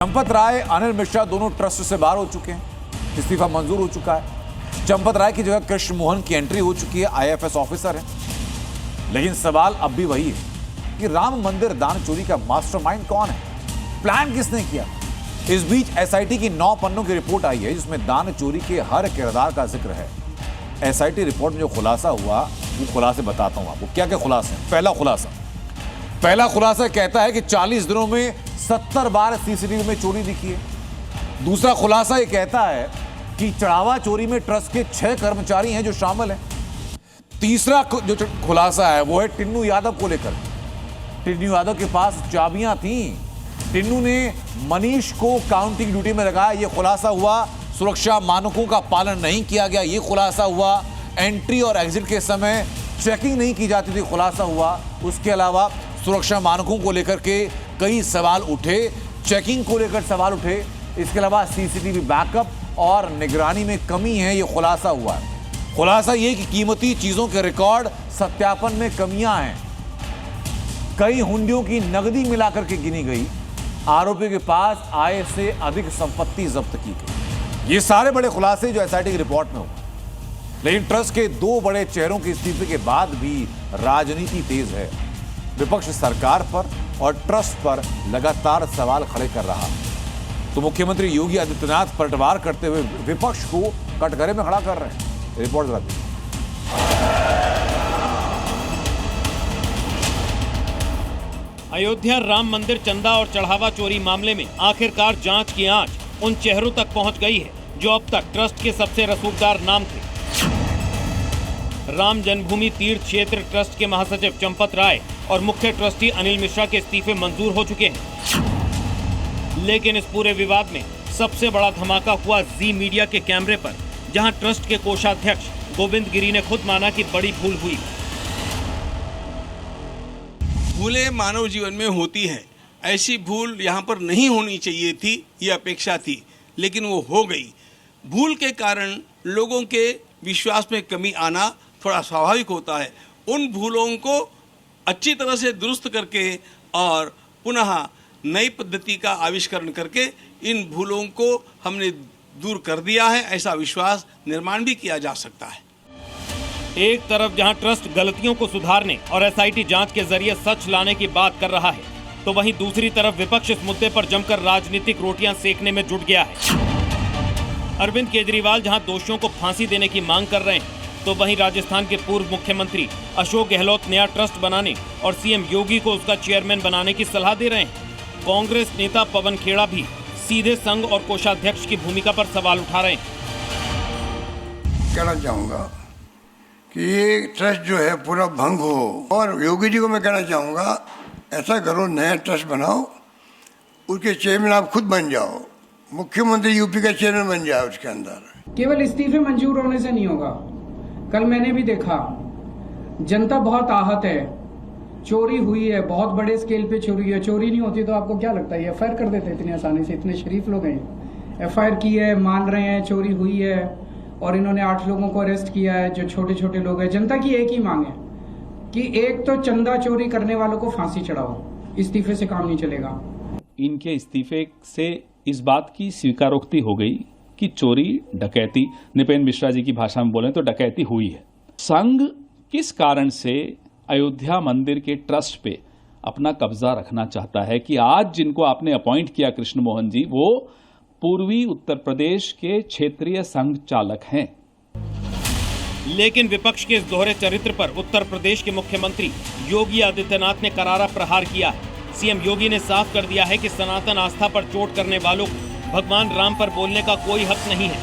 चंपत राय, अनिल मिश्रा दोनों ट्रस्ट से बाहर हो चुके हैं, इस्तीफा मंजूर हो चुका है। चंपत राय की जगह कृष्ण मोहन की एंट्री हो चुकी है, आईएफएस ऑफिसर है। लेकिन सवाल अब भी वही है कि राम मंदिर दान चोरी का मास्टरमाइंड कौन है, प्लान किसने किया। इस बीच एसआईटी की 9 पन्नों की रिपोर्ट आई है जिसमें दान चोरी के हर किरदार का जिक्र है। एसआईटी रिपोर्ट में जो खुलासा हुआ वो खुलासे बताता हूं आपको, क्या क्या खुलासे हैं। पहला खुलासा कहता है कि 40 दिनों में 70 बार सीसीटीवी में चोरी दिखी है। दूसरा खुलासा ये कहता है कि चढ़ावा चोरी में ट्रस्ट के 6 कर्मचारी हैं जो शामिल हैं। तीसरा जो खुलासा है वो है टिन्नू यादव को लेकर। टिन्नू यादव के पास चाबियां थीं, टिन्नू ने मनीष को काउंटिंग ड्यूटी में लगाया, ये खुलासा हुआ। सुरक्षा मानकों का पालन नहीं किया गया, ये खुलासा हुआ। एंट्री और एग्जिट के समय चेकिंग नहीं की जाती थी, खुलासा हुआ। उसके अलावा सुरक्षा मानकों को लेकर के कई सवाल उठे, चेकिंग को लेकर सवाल उठे। इसके अलावा सीसीटीवी बैकअप और निगरानी में कमी है, ये खुलासा हुआ है। खुलासा ये कि कीमती चीजों के रिकॉर्ड सत्यापन में कमियां हैं। कई हुंडियों की नकदी मिलाकर के गिनी गई। आरोपी के पास आय से अधिक संपत्ति जब्त की गई। ये सारे बड़े खुलासे जो एसआईटी की रिपोर्ट में हो। लेकिन ट्रस्ट के 2 बड़े चेहरों के इस्तीफे के बाद भी राजनीति तेज है। विपक्ष सरकार पर और ट्रस्ट पर लगातार सवाल खड़े कर रहा। तो मुख्यमंत्री योगी आदित्यनाथ पलटवार करते हुए विपक्ष को कटघरे में खड़ा कर रहे हैं। रिपोर्ट जरा देखिए। अयोध्या राम मंदिर चंदा और चढ़ावा चोरी मामले में आखिरकार जांच की आंच उन चेहरों तक पहुंच गई है जो अब तक ट्रस्ट के सबसे रसूखदार नाम थे। राम जन्मभूमि तीर्थ क्षेत्र ट्रस्ट के महासचिव चंपत राय और मुख्य ट्रस्टी अनिल मिश्रा के इस्तीफे मंजूर हो चुके हैं। लेकिन इस पूरे विवाद में सबसे बड़ा धमाका हुआ जी मीडिया के कैमरे पर, जहां ट्रस्ट के कोषाध्यक्ष गोविंद गिरी ने खुद माना कि बड़ी भूल हुई। भूलें मानव जीवन में होती है, ऐसी भूल यहाँ पर नहीं होनी चाहिए थी, ये अपेक्षा थी, लेकिन वो हो गई। भूल के कारण लोगों के विश्वास में कमी आना थोड़ा स्वाभाविक होता है। उन भूलों को अच्छी तरह से दुरुस्त करके और पुनः नई पद्धति का आविष्करण करके इन भूलों को हमने दूर कर दिया है, ऐसा विश्वास निर्माण भी किया जा सकता है। एक तरफ जहां ट्रस्ट गलतियों को सुधारने और एसआईटी जांच के जरिए सच लाने की बात कर रहा है, तो वहीं दूसरी तरफ विपक्ष इस मुद्दे पर जमकर राजनीतिक रोटियां सेकने में जुट गया है। अरविंद केजरीवाल जहां दोषियों को फांसी देने की मांग कर रहे हैं, तो वहीं राजस्थान के पूर्व मुख्यमंत्री अशोक गहलोत नया ट्रस्ट बनाने और सीएम योगी को उसका चेयरमैन बनाने की सलाह दे रहे हैं। कांग्रेस नेता पवन खेड़ा भी सीधे संघ और कोषाध्यक्ष की भूमिका पर सवाल उठा रहे हैं। कहना चाहूँगा कि ये ट्रस्ट जो है पूरा भंग हो, और योगी जी को मैं कहना चाहूँगा ऐसा करो, नया ट्रस्ट बनाओ, उसके चेयरमैन आप खुद बन जाओ, मुख्यमंत्री यूपी का चेयरमैन बन जाए। उसके अंदर केवल इस्तीफे मंजूर होने से नहीं होगा। कल मैंने भी देखा, जनता बहुत आहत है, चोरी हुई है, बहुत बड़े स्केल पे चोरी है। चोरी नहीं होती तो आपको क्या लगता है एफआईआर कर देते इतनी आसानी से? इतने शरीफ लोग हैं, एफआईआर की है, मान रहे हैं चोरी हुई है, और इन्होंने 8 लोगों को अरेस्ट किया है जो छोटे छोटे लोग हैं। जनता की एक ही मांग है कि एक तो चंदा चोरी करने वालों को फांसी चढ़ाओ, इस्तीफे से काम नहीं चलेगा। इनके इस्तीफे से इस बात की स्वीकारोक्ति हो गई कि चोरी, डकैती, नृपेंद्र मिश्रा जी की भाषा में बोलें तो डकैती हुई है। संघ किस कारण से अयोध्या मंदिर के ट्रस्ट पे अपना कब्जा रखना चाहता है कि आज जिनको आपने अपॉइंट किया कृष्ण मोहन जी, वो पूर्वी उत्तर प्रदेश के क्षेत्रीय संघ चालक हैं। लेकिन विपक्ष के इस दोहरे चरित्र पर उत्तर प्रदेश के मुख्यमंत्री योगी आदित्यनाथ ने करारा प्रहार किया है। सीएम योगी ने साफ कर दिया है कि सनातन आस्था पर चोट करने वालों को भगवान राम पर बोलने का कोई हक नहीं है।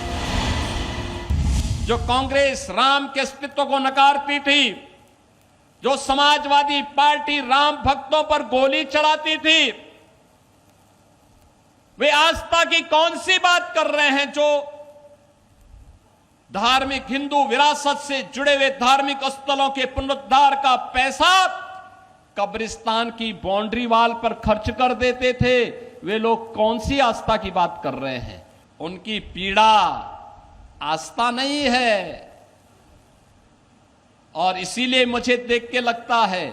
जो कांग्रेस राम के अस्तित्व को नकारती थी, जो समाजवादी पार्टी राम भक्तों पर गोली चलाती थी, वे आस्था की कौन सी बात कर रहे हैं? जो धार्मिक हिंदू विरासत से जुड़े हुए धार्मिक स्थलों के पुनरुद्धार का पैसा कब्रिस्तान की बाउंड्री वाल पर खर्च कर देते थे, वे लोग कौन सी आस्था की बात कर रहे हैं? उनकी पीड़ा आस्था नहीं है। और इसीलिए मुझे देख के लगता है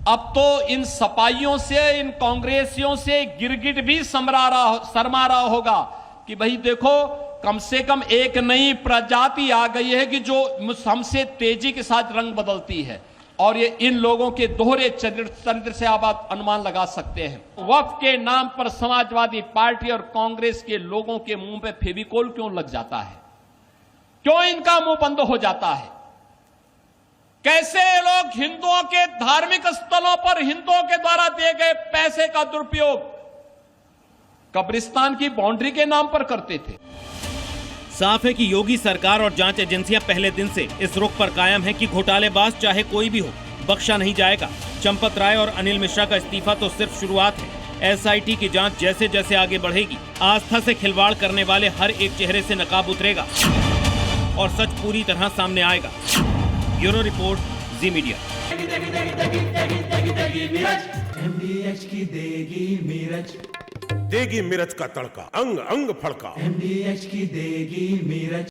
अब तो इन सपाइयों से, इन कांग्रेसियों से गिरगिट भी शर्मा रहा होगा कि भाई देखो, कम से कम एक नई प्रजाति आ गई है कि जो हमसे तेजी के साथ रंग बदलती है। और ये इन लोगों के दोहरे चरित्र से आप अनुमान लगा सकते हैं। वक्फ के नाम पर समाजवादी पार्टी और कांग्रेस के लोगों के मुंह पे फेविकोल क्यों लग जाता है? क्यों इनका मुंह बंद हो जाता है? कैसे लोग हिंदुओं के धार्मिक स्थलों पर हिंदुओं के द्वारा दिए गए पैसे का दुरुपयोग कब्रिस्तान की बाउंड्री के नाम पर करते थे? साफ है कि योगी सरकार और जांच एजेंसियां पहले दिन से इस रुख पर कायम है कि घोटालेबाज चाहे कोई भी हो, बख्शा नहीं जाएगा। चंपत राय और अनिल मिश्रा का इस्तीफा तो सिर्फ शुरुआत है। एसआईटी की जांच जैसे जैसे आगे बढ़ेगी, आस्था से खिलवाड़ करने वाले हर एक चेहरे से नकाब उतरेगा और सच पूरी तरह सामने आएगा। ब्यूरो रिपोर्ट, जी मीडिया। MDH की देगी मिर्च, देगी मिर्च का तड़का, अंग अंग फड़का। MDH की देगी मिर्च।